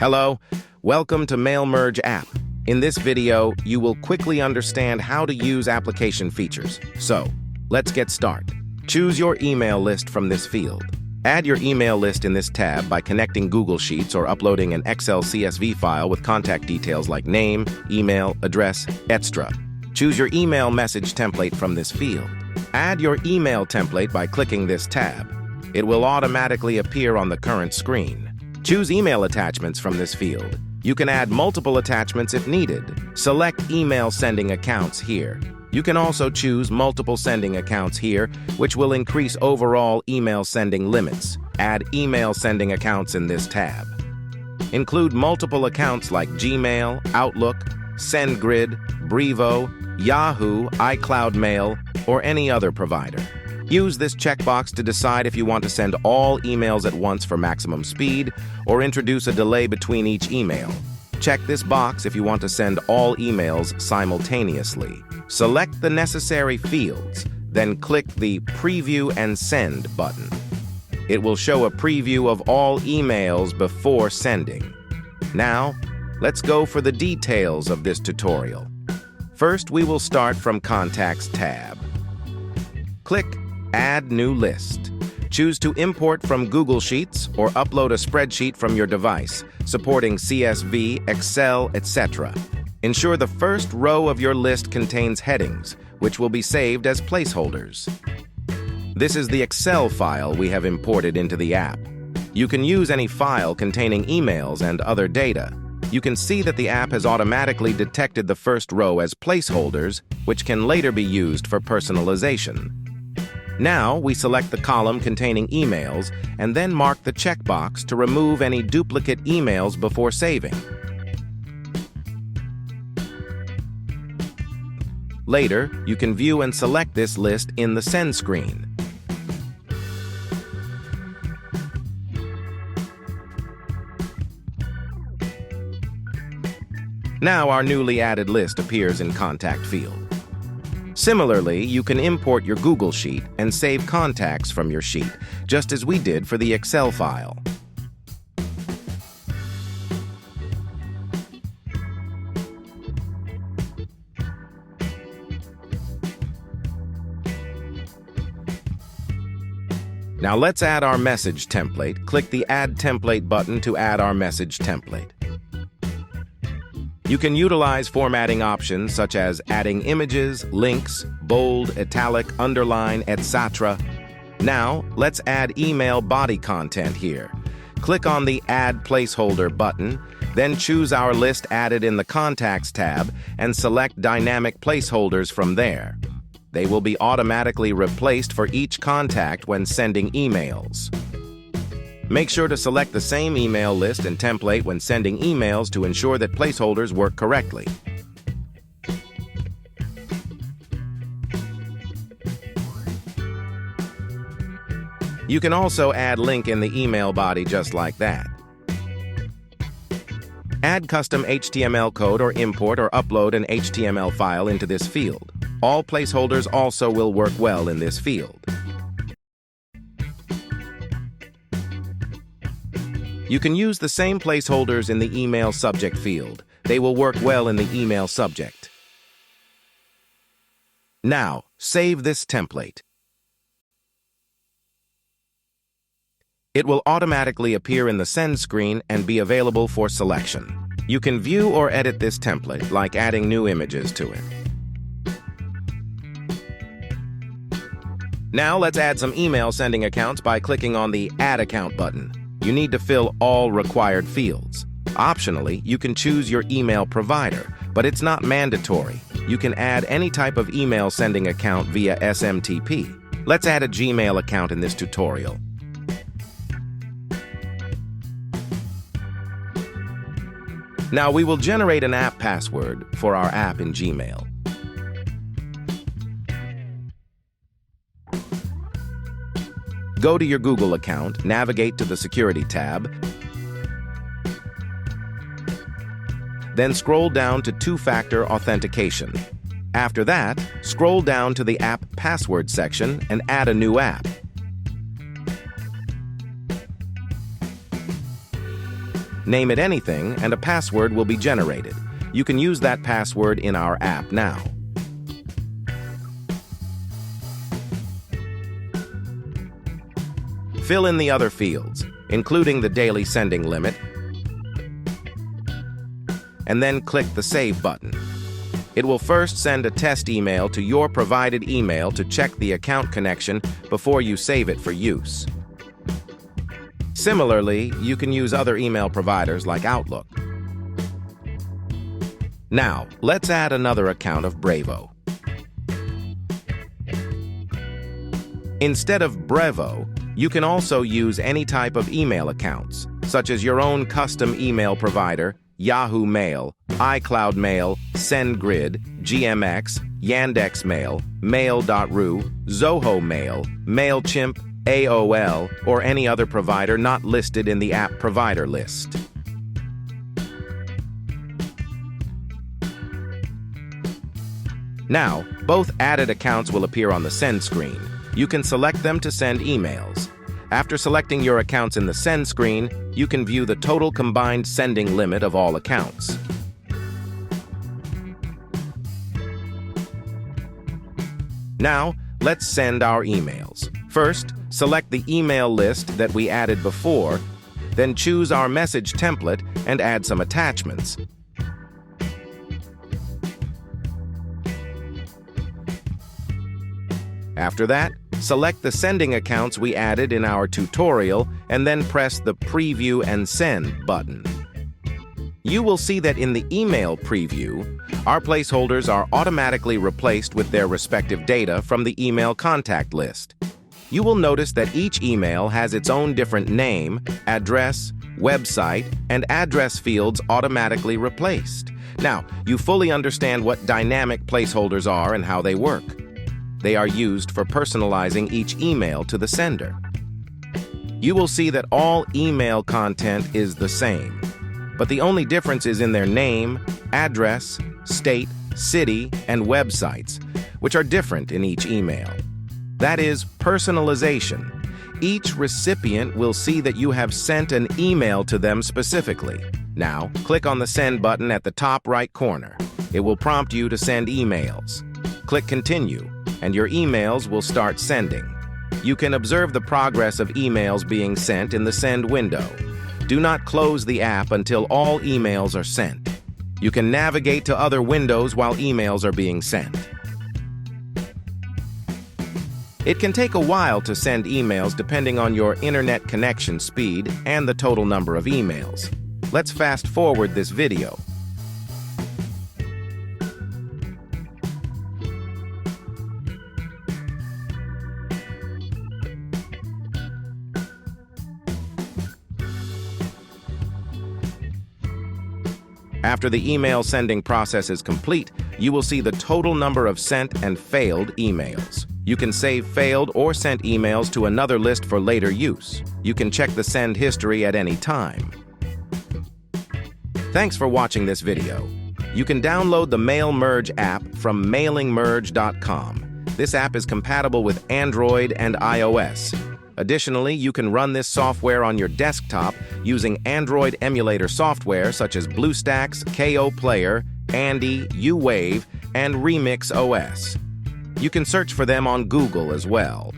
Hello, welcome to MailMerge app. In this video, you will quickly understand how to use application features. So, let's get started. Choose your email list from this field. Add your email list in this tab by connecting Google Sheets or uploading an Excel CSV file with contact details like name, email, address, etc. Choose your email message template from this field. Add your email template by clicking this tab. It will automatically appear on the current screen. Choose email attachments from this field. You can add multiple attachments if needed. Select email sending accounts here. You can also choose multiple sending accounts here, which will increase overall email sending limits. Add email sending accounts in this tab. Include multiple accounts like Gmail, Outlook, SendGrid, Brevo, Yahoo, iCloud Mail, or any other provider. Use this checkbox to decide if you want to send all emails at once for maximum speed or introduce a delay between each email. Check this box if you want to send all emails simultaneously. Select the necessary fields, then click the Preview and Send button. It will show a preview of all emails before sending. Now, let's go for the details of this tutorial. First, we will start from Contacts tab. Click Add New List. Choose to import from Google Sheets or upload a spreadsheet from your device, supporting CSV, Excel, etc. Ensure the first row of your list contains headings, which will be saved as placeholders. This is the Excel file we have imported into the app. You can use any file containing emails and other data. You can see that the app has automatically detected the first row as placeholders, which can later be used for personalization. Now, we select the column containing emails and then mark the checkbox to remove any duplicate emails before saving. Later, you can view and select this list in the Send screen. Now our newly added list appears in Contact field. Similarly, you can import your Google Sheet and save contacts from your sheet, just as we did for the Excel file. Now let's add our message template. Click the Add Template button to add our message template. You can utilize formatting options such as adding images, links, bold, italic, underline, etc. Now, let's add email body content here. Click on the Add Placeholder button, then choose our list added in the Contacts tab and select Dynamic Placeholders from there. They will be automatically replaced for each contact when sending emails. Make sure to select the same email list and template when sending emails to ensure that placeholders work correctly. You can also add link in the email body just like that. Add custom HTML code or import or upload an HTML file into this field. All placeholders also will work well in this field. You can use the same placeholders in the email subject field. They will work well in the email subject. Now, save this template. It will automatically appear in the Send screen and be available for selection. You can view or edit this template, like adding new images to it. Now let's add some email sending accounts by clicking on the Add Account button. You need to fill all required fields. Optionally, you can choose your email provider, but it's not mandatory. You can add any type of email sending account via SMTP. Let's add a Gmail account in this tutorial. Now we will generate an app password for our app in Gmail. Go to your Google account, navigate to the Security tab, then scroll down to Two-Factor Authentication. After that, scroll down to the App Password section and add a new app. Name it anything, and a password will be generated. You can use that password in our app now. Fill in the other fields, including the daily sending limit, and then click the Save button. It will first send a test email to your provided email to check the account connection before you save it for use. Similarly, you can use other email providers like Outlook. Now, let's add another account of Brevo. Instead of Brevo, you can also use any type of email accounts, such as your own custom email provider, Yahoo Mail, iCloud Mail, SendGrid, GMX, Yandex Mail, Mail.ru, Zoho Mail, MailChimp, AOL, or any other provider not listed in the app provider list. Now, both added accounts will appear on the Send screen. You can select them to send emails. After selecting your accounts in the Send screen, you can view the total combined sending limit of all accounts. Now, let's send our emails. First, select the email list that we added before, then choose our message template and add some attachments. After that, select the sending accounts we added in our tutorial and then press the Preview and Send button. You will see that in the email preview, our placeholders are automatically replaced with their respective data from the email contact list. You will notice that each email has its own different name, address, website, and address fields automatically replaced. Now, you fully understand what dynamic placeholders are and how they work. They are used for personalizing each email to the sender. You will see that all email content is the same, but the only difference is in their name, address, state, city, and websites, which are different in each email. That is personalization. Each recipient will see that you have sent an email to them specifically. Now, click on the Send button at the top right corner. It will prompt you to send emails. Click Continue, and your emails will start sending. You can observe the progress of emails being sent in the Send window. Do not close the app until all emails are sent. You can navigate to other windows while emails are being sent. It can take a while to send emails depending on your internet connection speed and the total number of emails. Let's fast forward this video. After the email sending process is complete, you will see the total number of sent and failed emails. You can save failed or sent emails to another list for later use. You can check the send history at any time. Thanks for watching this video. You can download the MailMerge app from mailingmerge.com. This app is compatible with Android and iOS. Additionally, you can run this software on your desktop using Android emulator software such as BlueStacks, KO Player, Andy, UWave, and Remix OS. You can search for them on Google as well.